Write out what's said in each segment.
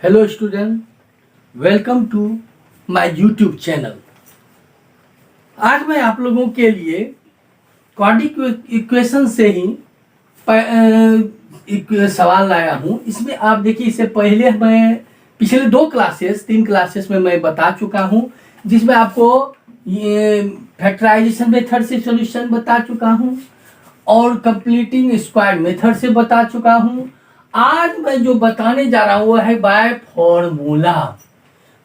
Hello student, welcome to my YouTube channel. आज मैं आप लोगों के लिए क्वाड्रेटिक इक्वेशन से ही एक सवाल लाया हूं। इसमें आप देखिए, इससे पहले मैं पिछले तीन क्लासेस में मैं बता चुका हूं, जिसमें आपको ये फैक्टराइजेशन मेथड से सॉल्यूशन बता चुका हूं और कंप्लीटिंग स्क्वायर मेथड से बता चुका हूं। आज मैं जो बताने जा रहा हूं वो है बाय फॉर्मूला।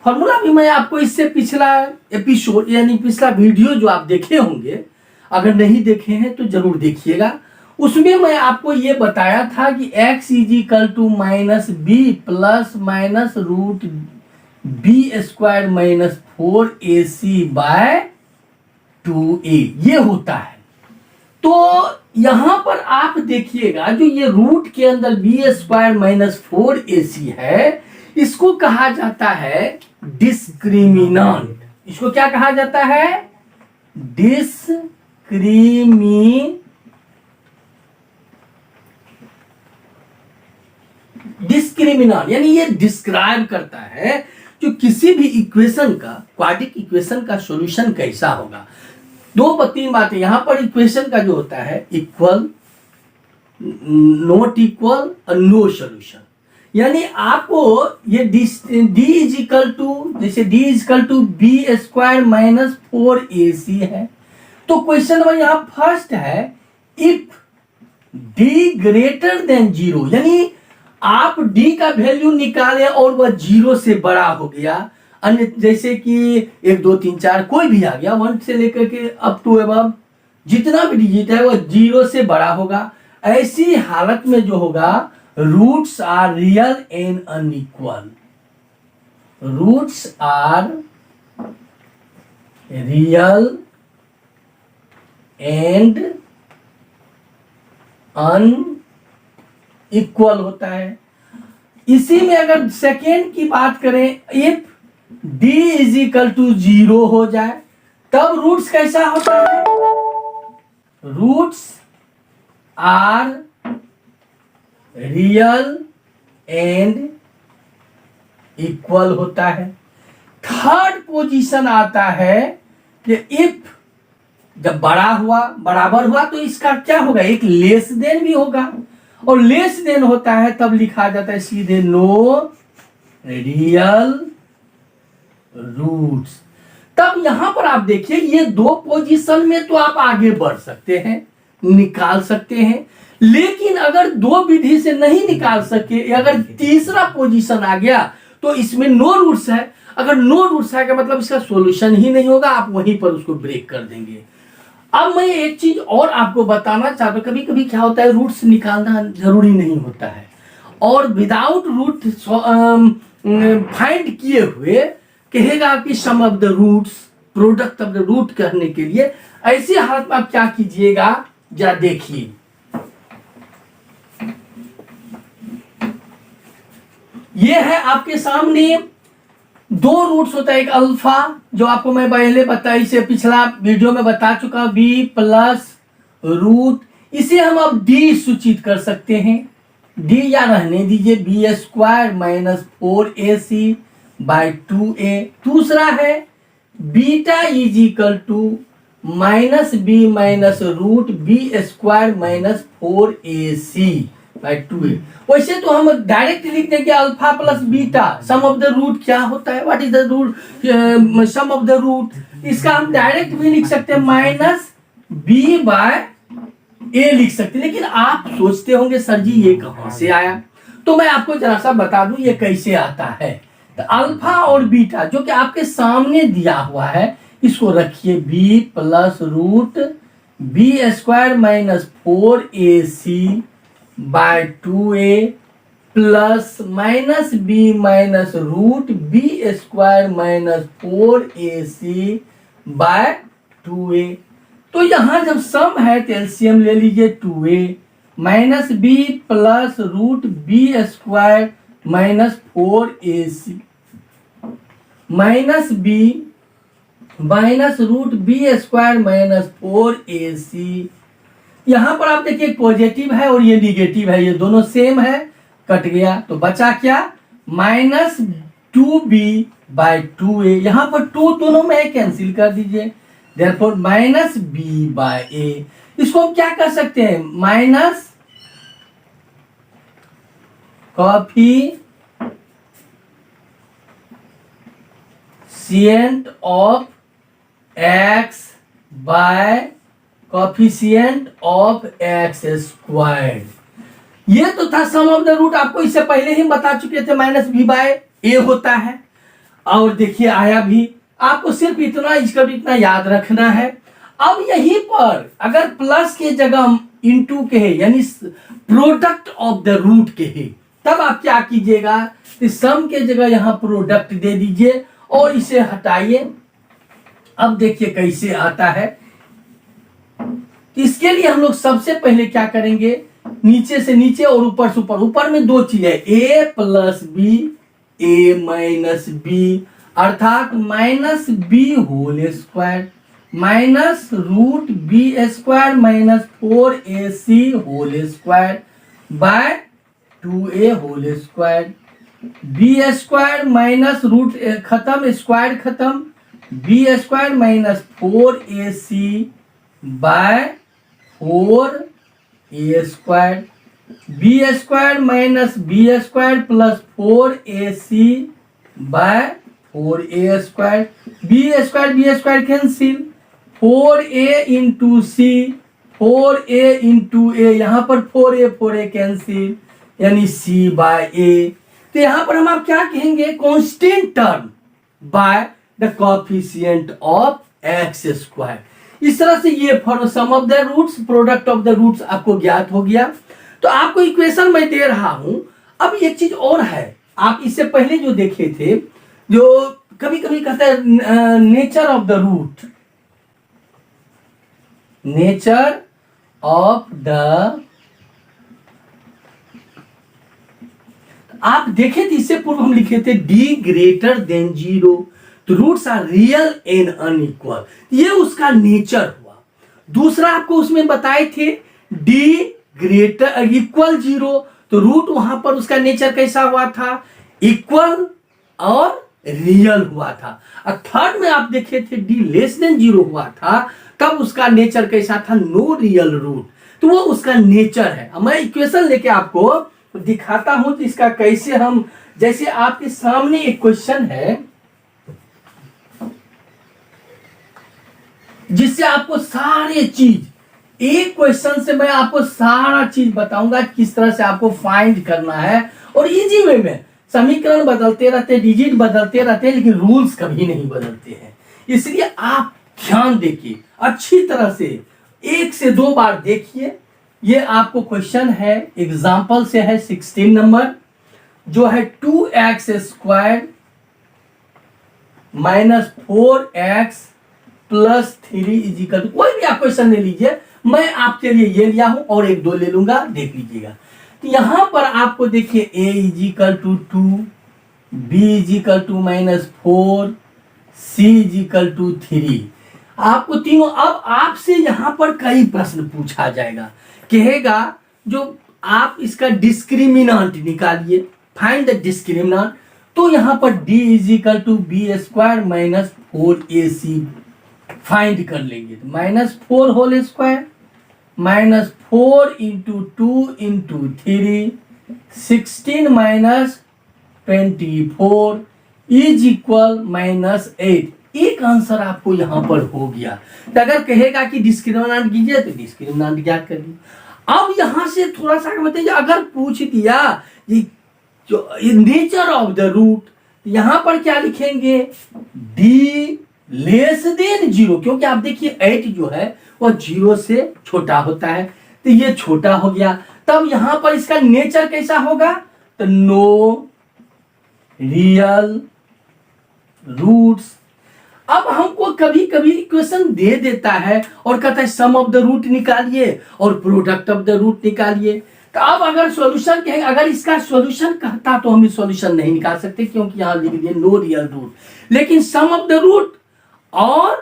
फॉर्मूला भी मैं आपको इससे पिछला एपिसोड यानी पिछला वीडियो जो आप देखे होंगे, अगर नहीं देखे हैं तो जरूर देखिएगा। उसमें मैं आपको ये बताया था कि x is equal to minus B plus minus root B square minus 4ac by 2a ये होता है। तो यहां पर आप देखिएगा, जो ये रूट के अंदर बी स्क्वायर माइनस 4ac है, इसको कहा जाता है डिस्क्रिमिनेंट। इसको क्या कहा जाता है? डिस्क्रिमिनेंट यानी ये डिस्क्राइब करता है जो किसी भी इक्वेशन का, क्वाड्रेटिक इक्वेशन का सॉल्यूशन कैसा होगा। तीन बातें यहां पर। इक्वेशन का जो होता है इक्वल, नॉट इक्वल और नो सॉल्यूशन। यानी आपको ये डी इज इक्वल टू, जैसे D is equal to B square minus 4ac है, तो क्वेश्चन नंबर यहां फर्स्ट है इफ डी ग्रेटर देन 0, यानी आप डी का वैल्यू निकाले और वह 0 से बड़ा हो गया। अन्य जैसे कि 1 2 3 4 कोई भी आ गया, 1 से लेकर के अप टू अबव जितना भी डिजिट है वह 0 से बड़ा होगा। ऐसी हालत में जो होगा, roots are real and unequal. Roots are real and unequal होता है। इसी में अगर सेकेंड की बात करें, if d is equal to 0 हो जाए, तब रूट्स कैसा होता है? Roots are real and equal होता है। थर्ड पोजीशन आता है कि इफ जब बड़ा हुआ, बराबर हुआ, तो इसका क्या होगा? एक लेस देन भी होगा, और लेस देन होता है तब लिखा जाता है सीधे नो रियल रूट्स। तब यहां पर आप देखिए, ये दो पोजीशन में तो आप आगे बढ़ सकते हैं, निकाल सकते हैं, लेकिन अगर दो विधि से नहीं निकाल सके, अगर तीसरा पोजीशन आ गया तो इसमें नो रूट्स है। अगर नो रूट्स है का मतलब इसका सॉल्यूशन ही नहीं होगा, आप वहीं पर उसको ब्रेक कर देंगे। अब मैं एक चीज और आपको बताना चाहता हूं, कभी कभी क्या होता है, रूट्स निकालना जरूरी नहीं होता है, और विदाउट रूट फाइंड किए हुए कहेगा कि sum of the roots, product of the root करने के लिए। ऐसी हालत में आप क्या कीजिएगा, जरा देखिए। ये है आपके सामने दो रूट्स होता है, एक अल्फा जो आपको मैं पहले बताया, इसे पिछला वीडियो में बता चुका, बी प्लस रूट, इसे हम अब डी सूचित कर सकते हैं। डी या रहने दीजिए, B square minus 4ac by 2a। दूसरा है beta is equal to minus b minus root B square minus 4ac by 2a। वैसे तो हम डायरेक्ट लिख देंगे alpha plus beta, sum of the root क्या होता है, what is the root, sum of the root. इसका हम डायरेक्ट भी लिख सकते हैं, माइनस बी बाय ए लिख सकते हैं। लेकिन आप सोचते होंगे सर जी ये कहां से आया, तो मैं आपको जरा सा बता दूं ये कैसे आता है। तो अल्फा और बीटा जो कि आपके सामने दिया हुआ है, इसको रखिए b plus root B square minus 4ac by 2a plus minus b minus root B square minus 4ac by 2a। तो यहां जब सम है तो एलसीएम ले लीजिए, 2a minus B plus root B square minus 4ac minus b minus root B square minus 4ac। यहां पर आप देखिए पॉजिटिव है और ये निगेटिव है, ये दोनों सेम है, कट गया तो बचा क्या, माइनस 2b/2a, यहां पर 2 दोनों में कैंसिल कर दीजिए, देयरफॉर माइनस b/a। इसको हम क्या कर सकते हैं, minus coefficient of x bye coefficient of x square. ये तो था सम ऑफ द रूट, आपको इससे पहले ही बता चुके थे -b/a होता है। और देखिए आया भी, आपको सिर्फ इतना याद रखना है। अब यहीं पर अगर प्लस के जगह इनटू के है, यानी प्रोडक्ट ऑफ द रूट के है, तब आप क्या कीजिएगा, सम के जगह यहां प्रोडक्ट दे दीजिए और इसे हटाइए। अब देखिए कैसे आता है। इसके लिए हम लोग सबसे पहले क्या करेंगे, नीचे से नीचे और ऊपर से ऊपर। ऊपर में दो चीज है, a plus B, a minus B, अर्थात minus B whole square minus root B square minus 4ac whole square by 2a whole square. B square minus root खत्म, स्क्वायर खत्म, B square minus 4ac by 4a square, B square minus B square plus 4ac by 4a square. B square cancel, 4a into C, 4a into A, यहां पर 4a cancel, यानी c bye a। तो यहां पर हम आप क्या कहेंगे, constant term by the coefficient of x square. इस तरह से ये for sum of the roots, product of the roots आपको ज्ञात हो गया। तो आपको इक्वेशन मैं दे रहा हूं। अब एक चीज और है, आप इससे पहले जो देखे थे, जो कभी कभी कहते हैं nature of the root, nature of the, आप देखे थे इससे पूर्व हम लिखे थे d ग्रेटर देन 0, तो roots are real and unequal, ये उसका नेचर हुआ। दूसरा आपको उसमें बताए थे d ग्रेटर इक्वल 0, तो रूट वहां पर उसका नेचर कैसा हुआ था, इक्वल और रियल हुआ था। और थर्ड में आप देखे थे d लेस देन 0 हुआ था, तब उसका नेचर कैसा था, नो रियल रूट, तो वो उसका नेचर है। मैं इक्वेशन लेके आपको दिखाता हूं कि इसका कैसे हम, जैसे आपके सामने एक क्वेश्चन है जिससे आपको सारे चीज, एक क्वेश्चन से मैं आपको सारा चीज बताऊंगा किस तरह से आपको फाइंड करना है। और इजी वे में, समीकरण बदलते रहते, डिजिट बदलते रहते, लेकिन रूल्स कभी नहीं बदलते हैं। इसलिए आप ध्यान देखिए, अच्छी तरह से 1 से 2 बार देखिए। ये आपको क्वेश्चन है, एग्जाम्पल से है 16 नंबर, जो है 2x square minus 4x plus 3 is equal, कोई भी आप क्वेश्चन ले लीजिए, मैं आपके लिए ये लिया हूं और 1-2 ले लूंगा, देख लीजिएगा। तो यहां पर आपको देखिए a is equal to 2, b is equal to -4, c is equal to 3, आपको तीनों। अब आपसे यहां पर कई प्रश्न पूछा जाएगा, कहेगा जो आप इसका डिस्क्रिमिनांट निकालिए, फाइंड द डिस्क्रिमिनांट। तो यहां पर d is equal to B square minus 4ac find कर लेंगे। -4 whole square -4 into 2 into 3, 16 minus 24 is equal -8। एक आंसर आपको यहां पर हो गया। तो अगर कहेगा कि डिस्क्रिमिनेंट कीजिए तो डिस्क्रिमिनेंट ज्ञात कर दी। अब यहां से थोड़ा सा बताइए, अगर पूछ दिया नेचर ऑफ द रूट, यहां पर क्या लिखेंगे, d लेस देन 0, क्योंकि आप देखिए 8 जो है वह 0 से छोटा होता है, तो ये छोटा हो गया। तब यहां पर इसका नेचर कैसा होगा, तो नो रियल रूट्स। अब हमको कभी कभी इक्वेशन दे देता है और कहता है सम ऑफ द रूट निकालिए और प्रोडक्ट ऑफ द रूट निकालिए। तो अब अगर सॉल्यूशन कहें, अगर इसका सॉल्यूशन कहता तो हम इस सॉल्यूशन नहीं निकाल सकते, क्योंकि यहां लिख दिए नो रियल रूट। लेकिन सम ऑफ द रूट और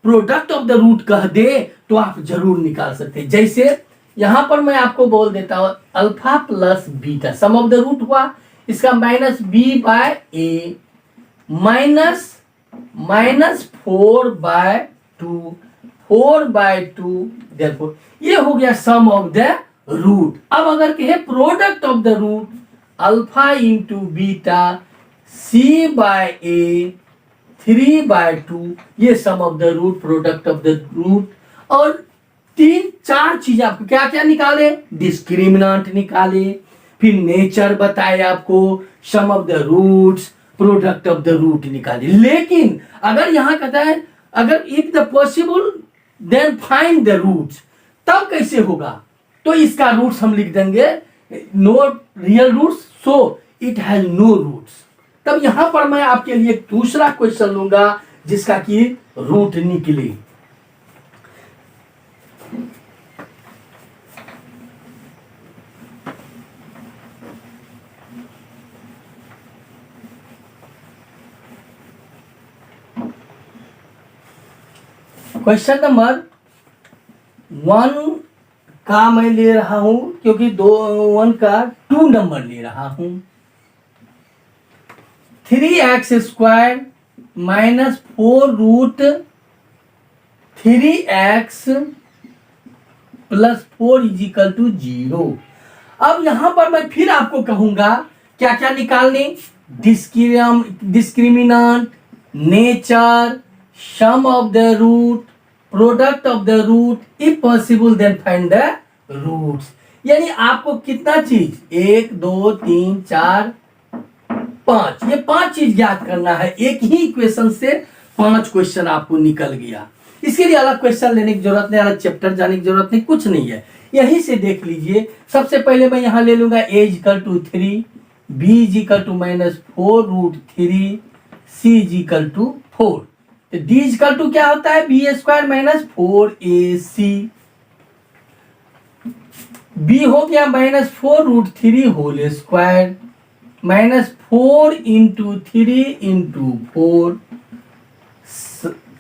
प्रोडक्ट ऑफ द रूट कह दे तो आप जरूर निकाल सकते हैं। जैसे यहां पर मैं आपको बोल देता हूं alpha plus beta, sum of the root हुआ इसका minus B by A minus -4/2 4/2 therefore ये हो गया सम ऑफ द रूट। अब अगर कहे product of the root alpha into beta C by A 3/2 ये sum of the root product of the root. और 3-4 चीज आपको क्या क्या निकाले, डिस्क्रिमिनेंट निकाले, फिर नेचर बताए आपको, sum of the roots, product of the root निकाले। लेकिन अगर यहां कहता है अगर if the possible then find the roots, तब कैसे होगा, तो इसका रूट्स हम लिख देंगे no real roots, so it has no roots. तब यहां पर मैं आपके लिए एक दूसरा क्वेश्चन लूंगा जिसका कि रूट निकले। क्वेश्चन नंबर 1 का मैं ले रहा हूं क्योंकि 1 का 2 नंबर ले रहा हूं। 3x² minus 4√3x plus 4 is equal to 0। अब यहां पर मैं फिर आपको कहूंगा क्या क्या निकालने, discriminant, nature, sum of the root, product of the root, if possible then find the roots. यानी आपको कितना चीज 1 2 3 4 5 ये 5 चीज ज्ञात करना है। एक ही इक्वेशन से 5 क्वेश्चन आपको निकल गया। इसके लिए अलग क्वेश्चन लेने की जरूरत नहीं, अलग चैप्टर जाने की जरूरत नहीं, कुछ नहीं है, यहीं से देख लीजिए। सबसे पहले मैं यहां ले लूंगा a equal to 3, b equal to -4√3, c equal to 4। तो d इक्वल टू क्या होता है b² माइनस 4ac, b हो गया -4√3 whole square -4 into 3 into 4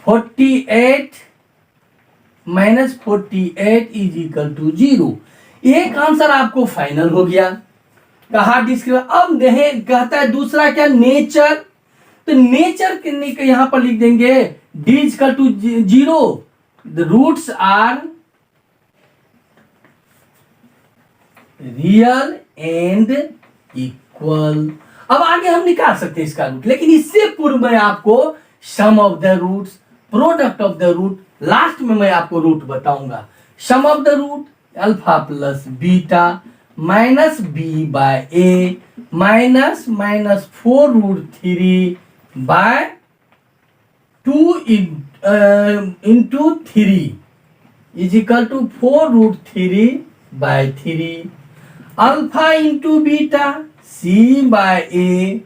48 -48 is equal to 0। एक आंसर आपको फाइनल हो गया। कहा डिस्क्रिमिनेंट। अब कहता है दूसरा क्या, नेचर। तो नेचर के यहां पर लिख देंगे d equal to 0, the roots are real and equal. अब आगे हम निकाल सकते हैं इसका रूट, लेकिन इससे पूर्व मैं आपको sum of the roots, product of the root, last में मैं आपको रूट बताऊंगा। Sum of the root alpha plus beta minus B by A minus -4√3 by 2 into 3 is equal to 4√3 by 3 alpha into beta C by A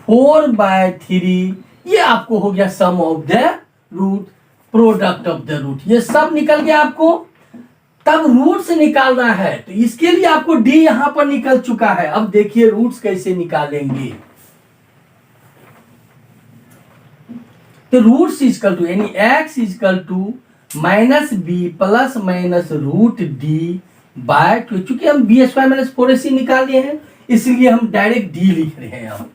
4/3। ये आपको हो गया sum of the root, product of the root. ये सब निकल गया आपको। तब रूट से निकालना है तो इसके लिए आपको डी यहां पर निकल चुका है। अब देखिए रूट्स कैसे निकालेंगे। तो रूट्स इक्वल टू यानी x equal to -b plus -√d by 2। चूंकि हम b² माइनस 4ac निकाल लिए हैं इसलिए हम डायरेक्ट d लिख रहे हैं। हम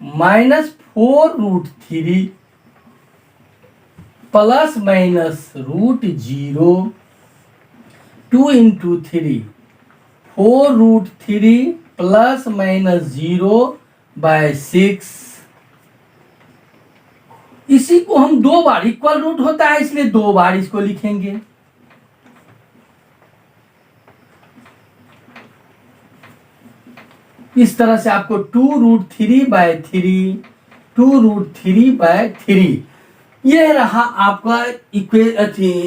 -4√3 प्लस -√0 2 इंटू 3 4√3 प्लस -0/6। इसी को हम 2 बार, इक्वल रूट होता है इसलिए 2 बार इसको लिखेंगे। इस तरह से आपको 2√3/3 2√3/3 यह रहा आपका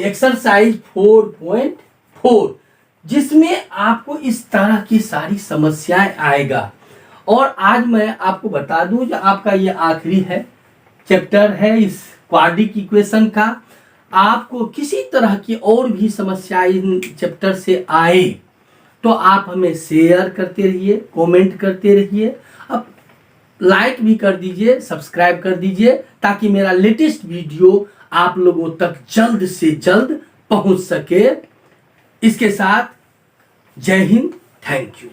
एक्सरसाइज 4.4, जिसमें आपको इस तरह की सारी समस्याएं आएगा। और आज मैं आपको बता दूं जो आपका ये आखिरी है चैप्टर है इस क्वाड्रिक इक्वेशन का। आपको किसी तरह की और भी समस्या इन चैप्टर से आए तो आप हमें शेयर करते रहिए, कमेंट करते रहिए, अब लाइक भी कर दीजिए, सब्सक्राइब कर दीजिए ताकि मेरा लेटेस्ट वीडियो आप लोगों तक जल्द से जल्द पहुंच सके। इसके साथ जय हिंद, थैंक यू।